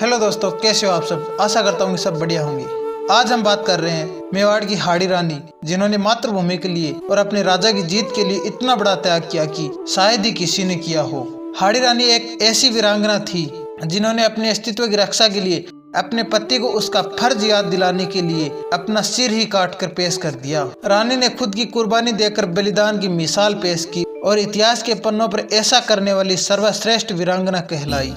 Hello दोस्तों, कैसे हो आप सब। आशा करता हूँ कि सब बढ़िया होंगे। आज हम बात कर रहे हैं मेवाड़ की हाड़ी रानी, जिन्होंने मातृभूमि के लिए और अपने राजा की जीत के लिए इतना बड़ा त्याग किया कि शायद ही किसी ने किया हो। हाड़ी रानी एक ऐसी वीरांगना थी जिन्होंने अपने अस्तित्व की रक्षा के लिए अपने पति को उसका फर्ज याद दिलाने के लिए अपना सिर ही काट कर पेश कर दिया। रानी ने खुद की कुर्बानी देकर बलिदान की मिसाल पेश की और इतिहास के पन्नों पर ऐसा करने वाली सर्वश्रेष्ठ वीरांगना कहलाई।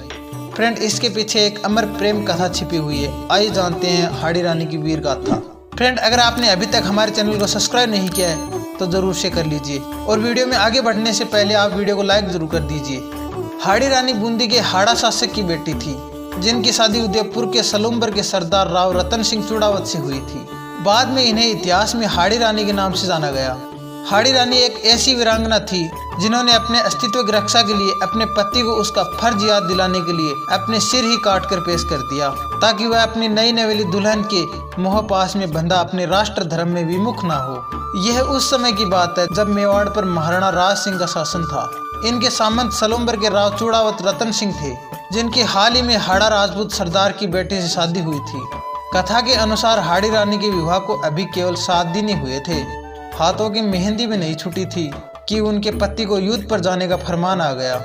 फ्रेंड, इसके पीछे एक अमर प्रेम कथा छिपी हुई है। आइए जानते हैं हाड़ी रानी की वीर गाथा। फ्रेंड, अगर आपने अभी तक हमारे चैनल को सब्सक्राइब नहीं किया है तो जरूर से कर लीजिए और वीडियो में आगे बढ़ने से पहले आप वीडियो को लाइक जरूर कर दीजिए। हाड़ी रानी बूंदी के हाड़ा शासक की बेटी थी, जिनकी शादी उदयपुर के सलूम्बर के सरदार राव रतन सिंह चूड़ावत से हुई थी। बाद में इन्हें इतिहास में हाड़ी रानी के नाम से जाना गया। हाड़ी रानी एक ऐसी वीरांगना थी जिन्होंने अपने अस्तित्व की रक्षा के लिए अपने पति को उसका फर्ज याद दिलाने के लिए अपने सिर ही काट कर पेश कर दिया, ताकि वह अपनी नई नवेली दुल्हन के मोह पास में बंधा अपने राष्ट्र धर्म में विमुख ना हो। यह उस समय की बात है जब मेवाड़ पर महाराणा राज सिंह का शासन था। इनके सामंत सलूम्बर के राव चूड़ावत रतन सिंह थे, जिनकी हाल ही में हाड़ा राजपूत सरदार की बेटी से शादी हुई थी। कथा के अनुसार हाड़ी रानी के विवाह को अभी केवल 7 दिन ही हुए थे। हाथों की मेहंदी भी नहीं छूटी थी कि उनके पति को युद्ध पर जाने का फरमान आ गया,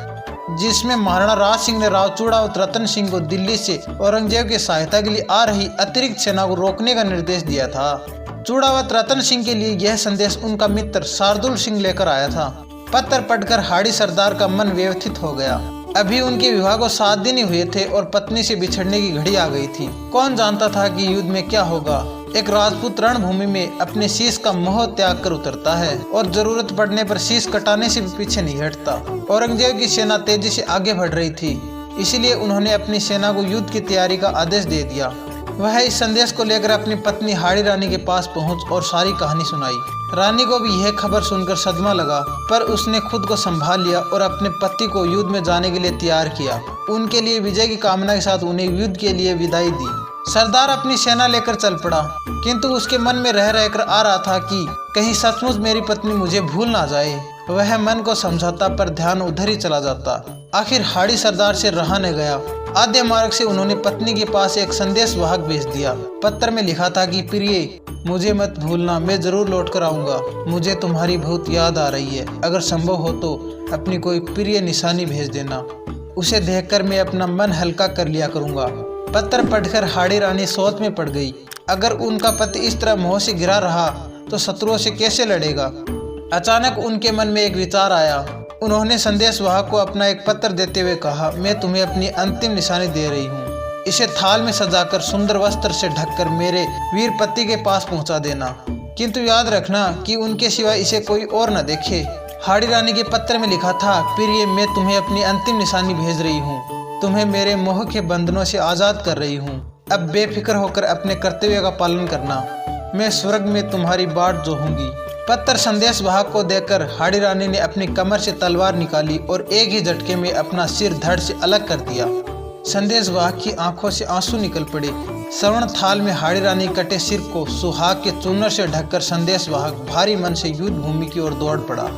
जिसमें महाराणा राज सिंह ने राव चूड़ावत रतन सिंह को दिल्ली से औरंगजेब की सहायता के लिए आ रही अतिरिक्त सेना को रोकने का निर्देश दिया था। चूड़ावत रतन सिंह के लिए यह संदेश उनका मित्र शार्दुल सिंह लेकर आया था। पत्र पढ़कर हाड़ी सरदार का मन व्यथित हो गया। अभी उनके विवाह को 7 दिन ही हुए थे और पत्नी से बिछड़ने की घड़ी आ गई थी। कौन जानता था कि युद्ध में क्या होगा। एक राजपूत रणभूमि में अपने शीश का मोह त्याग कर उतरता है और जरूरत पड़ने पर शीश कटाने से भी पीछे नहीं हटता। औरंगजेब की सेना तेजी से आगे बढ़ रही थी, इसलिए उन्होंने अपनी सेना को युद्ध की तैयारी का आदेश दे दिया। वह इस संदेश को लेकर अपनी पत्नी हाड़ी रानी के पास पहुंच और सारी कहानी सुनाई। रानी को भी यह खबर सुनकर सदमा लगा, पर उसने खुद को संभाल लिया और अपने पति को युद्ध में जाने के लिए तैयार किया। उनके लिए विजय की कामना के साथ उन्हें युद्ध के लिए विदाई दी। सरदार अपनी सेना लेकर चल पड़ा, किंतु उसके मन में रह रहकर आ रहा था कि कहीं सचमुच मेरी पत्नी मुझे भूल ना जाए। वह मन को समझाता पर ध्यान उधर ही चला जाता। आखिर हाड़ी सरदार से रहा न गया। आधे मार्ग से उन्होंने पत्नी के पास एक संदेश वाहक भेज दिया। पत्र में लिखा था कि प्रिय, मुझे मत भूलना, मैं जरूर लौट कर आऊंगा। मुझे तुम्हारी बहुत याद आ रही है। अगर संभव हो तो अपनी कोई प्रिय निशानी भेज देना। उसे देखकर मैं अपना मन हल्का कर लिया करूंगा। पत्र पढ़कर हाड़ी रानी सोच में पड़ गई। अगर उनका पति इस तरह मोह से घिरा रहा तो शत्रुओं से कैसे लड़ेगा। अचानक उनके मन में एक विचार आया। उन्होंने संदेश वाहक को अपना एक पत्र देते हुए कहा, मैं तुम्हें अपनी अंतिम निशानी दे रही हूँ। इसे थाल में सजाकर सुंदर वस्त्र से ढककर मेरे वीर पति के पास पहुँचा देना, किंतु याद रखना कि उनके सिवा इसे कोई और न देखे। हाड़ी रानी के पत्र में लिखा था, प्रिय, मैं तुम्हें अपनी अंतिम निशानी भेज रही हूँ। तुम्हें मेरे मोह के बंधनों से आज़ाद कर रही हूँ। अब बेफिक्र होकर अपने कर्तव्य का पालन करना। मैं स्वर्ग में तुम्हारी बाट जोहूंगी। पत्र संदेश वाहक को देकर हाड़ी रानी ने अपनी कमर से तलवार निकाली और एक ही झटके में अपना सिर धड़ से अलग कर दिया। संदेश वाहक की आंखों से आंसू निकल पड़े। स्वर्ण थाल में हाड़ी रानी कटे सिर को सुहाग के चूनर से ढककर संदेश वाहक भारी मन से युद्ध भूमि की ओर दौड़ पड़ा।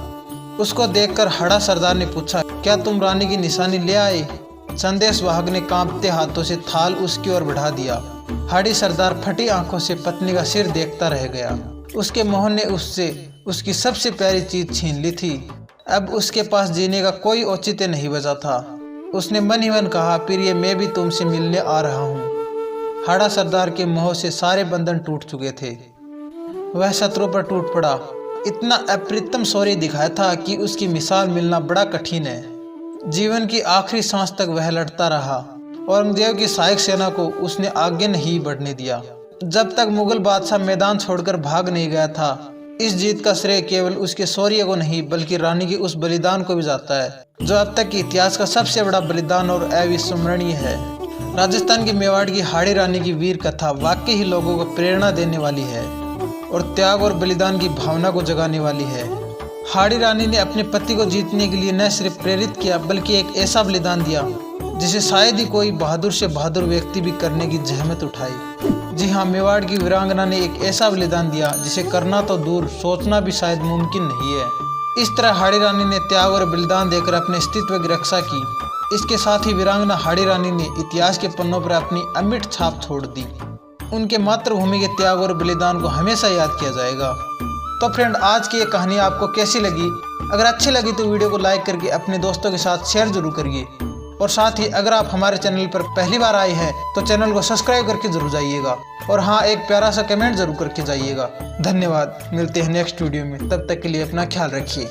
उसको देखकर हाड़ा सरदार ने पूछा, क्या तुम रानी की निशानी ले आए। संदेश वाहक ने कांपते हाथों से थाल उसकी ओर बढ़ा दिया। हाड़ी सरदार फटी आंखों से पत्नी का सिर देखता रह गया। उसके मोह ने उससे उसकी सबसे प्यारी चीज छीन ली थी। अब उसके पास जीने का कोई औचित्य नहीं बचा था। उसने मन ही मन कहा, प्रिय, मैं भी तुमसे मिलने आ रहा हूँ। हाड़ा सरदार के मोह से सारे बंधन टूट चुके थे। वह शत्रु पर टूट पड़ा। इतना अप्रतिम शौर्य दिखाया था कि उसकी मिसाल मिलना बड़ा कठिन है। जीवन की आखिरी सांस तक वह लड़ता रहा। औरंगजेब की सहायक सेना को उसने आगे नहीं बढ़ने दिया, जब तक मुगल बादशाह मैदान छोड़कर भाग नहीं गया था। इस जीत का श्रेय केवल उसके शौर्य को नहीं बल्कि रानी के उस बलिदान को भी जाता है, जो अब तक के इतिहास का सबसे बड़ा बलिदान और अविस्मरणीय है। राजस्थान की मेवाड़ की हाड़ी रानी की वीर कथा वाकई ही लोगों को प्रेरणा देने वाली है और त्याग और बलिदान की भावना को जगाने वाली है। हाड़ी रानी ने अपने पति को जीतने के लिए न सिर्फ प्रेरित किया बल्कि एक ऐसा बलिदान दिया जिसे शायद ही कोई बहादुर से बहादुर व्यक्ति भी करने की जहमत उठाई। जी हाँ, मेवाड़ की वीरांगना ने एक ऐसा बलिदान दिया जिसे करना तो दूर, सोचना भी शायद मुमकिन नहीं है। इस तरह हाड़ी रानी ने त्याग और बलिदान देकर अपने अस्तित्व की रक्षा की। इसके साथ ही वीरांगना हाड़ी रानी ने इतिहास के पन्नों पर अपनी अमिट छाप छोड़ दी। उनके मातृभूमि के त्याग और बलिदान को हमेशा याद किया जाएगा। तो फ्रेंड, आज की ये कहानी आपको कैसी लगी? अगर अच्छी लगी तो वीडियो को लाइक करके अपने दोस्तों के साथ शेयर जरूर करिए। और साथ ही अगर आप हमारे चैनल पर पहली बार आए हैं तो चैनल को सब्सक्राइब करके जरूर जाइएगा। और हाँ, एक प्यारा सा कमेंट जरूर करके जाइएगा। धन्यवाद। मिलते हैं नेक्स्ट वीडियो में, तब तक के लिए अपना ख्याल रखिए।